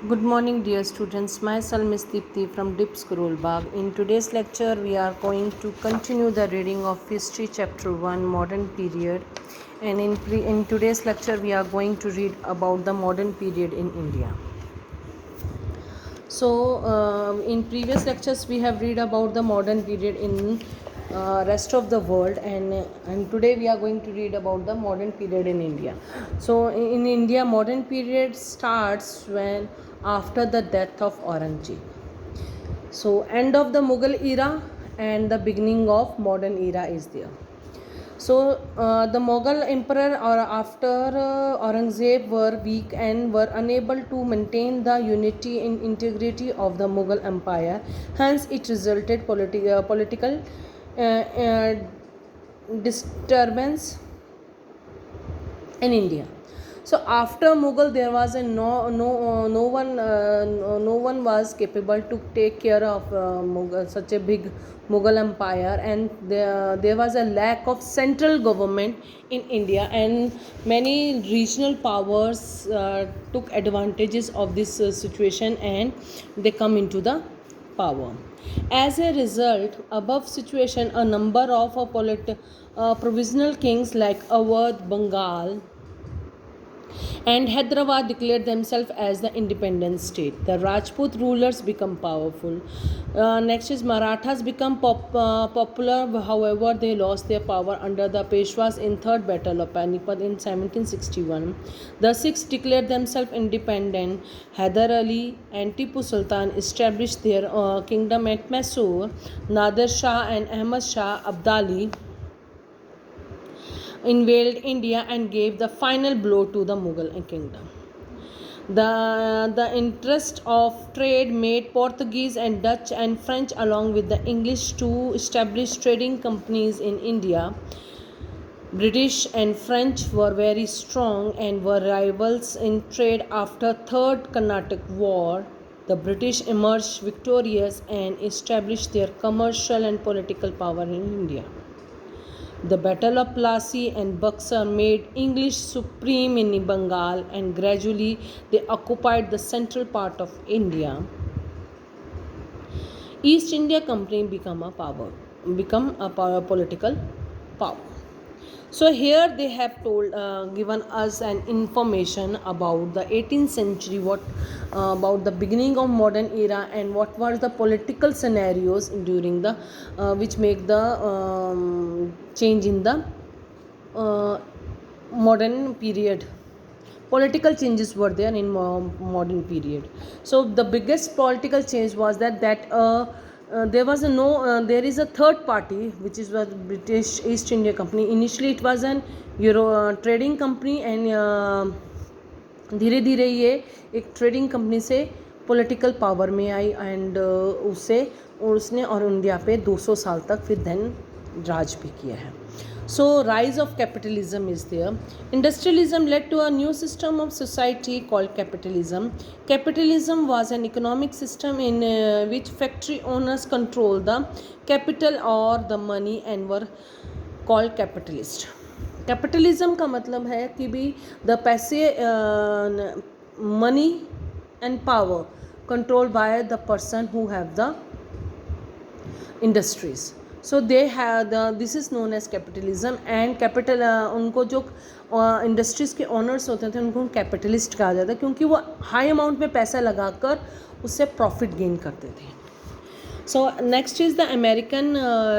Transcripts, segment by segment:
Good morning, dear students. Myself, Miss Deepthi from Dip Scroll Bag. In today's lecture, we are going to continue the reading of History Chapter 1, Modern Period. And in today's lecture, we are going to read about the modern period in India. So, in previous lectures, we have read about the modern period in rest of the world, and today we are going to read about the modern period in India. So, in India, modern period starts when after the death of Aurangzeb. So, end of the Mughal era and the beginning of modern era is there. So the Mughal emperor or after Aurangzeb were weak and were unable to maintain the unity and integrity of the Mughal empire. Hence, it resulted political uh, uh, disturbance in India. So after Mughal, there was a no one was capable to take care of Mughal, such a big Mughal empire, and there was a lack of central government in India, and many regional powers took advantages of this situation, and they come into the power. As a result, above situation, a number of provisional kings like Awadh, Bengal, and Hyderabad declared themselves as the independent state. The Rajput rulers become powerful. Next is Marathas become popular, however, they lost their power under the Peshwas in Third Battle of Panipat in 1761. The Sikhs declared themselves independent. Hyder Ali and Tipu Sultan established their kingdom at Mysore. Nader Shah and Ahmad Shah Abdali invaded India and gave the final blow to the Mughal kingdom. The interest of trade made Portuguese and Dutch and French along with the English to establish trading companies in India. British and French were very strong and were rivals in trade after Third Carnatic War. The British emerged victorious and established their commercial and political power in India. The Battle of Plassey and Buxar made English supreme in Bengal, and gradually they occupied the central part of India. East India Company become a political power. So here they have given us an information about the 18th century, what about the beginning of modern era, and what were the political scenarios during the which make the change in the uh, modern period. Political changes were there in modern period. So the biggest political change was that there was a no there is a third party, which is the British East India Company. Initially it was an trading company, and धीरे धीरे ये एक trading company से political power में आई, and उसने और India पे 200 साल तक फिर देन राज भी किया है. So rise of capitalism is there. Industrialism led to a new system of society called capitalism. Capitalism was an economic system in which factory owners control the capital or the money and were called capitalist. Capitalism का मतलब है कि भी the पैसे money and power control by the person who have the industries. So they have this is known as capitalism. And capital उनको जो industries के owners होते थे उनको कैपिटलिस्ट कहा जाता है, क्योंकि वो हाई अमाउंट में पैसा लगाकर उससे प्रॉफिट गेन करते थे. So next is the American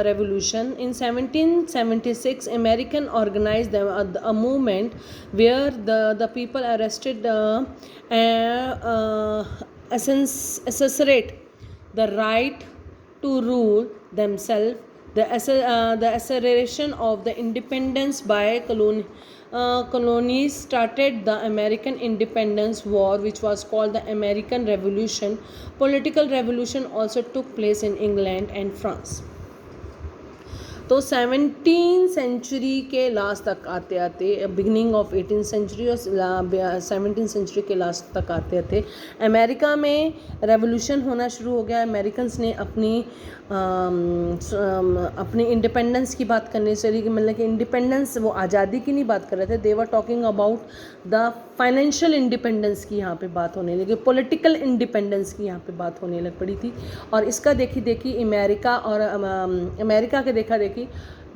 Revolution. In 1776, American organized a movement where the people arrested assert the right to rule themselves. The acceleration of the independence by colonies started the American Independence War, which was called the American Revolution. Political revolution also took place in England and France. तो 17 century के last तक आते आते, beginning of 18 century और 17 century के last तक आते आते अमेरिका में रेवोल्यूशन होना शुरू हो गया। अमेरिकन्स ने अपनी इंडिपेंडेंस की बात करने से, मतलब कि इंडिपेंडेंस, वो आज़ादी की नहीं बात कर रहे थे, they were talking about the financial independence की यहाँ पे बात होने लगी, पॉलिटिकल इंडिपेंडेंस की यहाँ पे बात होने लग पड़ी थी। और इसका देखी अमेरिका और अमेरिका के देखी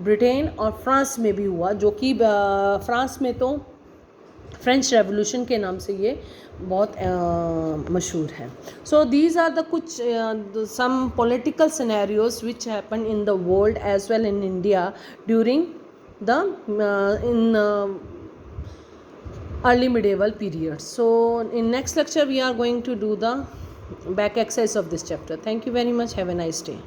ब्रिटेन और फ्रांस में भी हुआ, जो कि फ्रांस में तो फ्रेंच रेवोल्यूशन के नाम से ये बहुत मशहूर है। सो दीज आर द कुछ some political scenarios which happen in the world as well in India during the in early medieval period. So in next lecture we are going to do the back exercise of this chapter. Thank you very much. Have a nice day.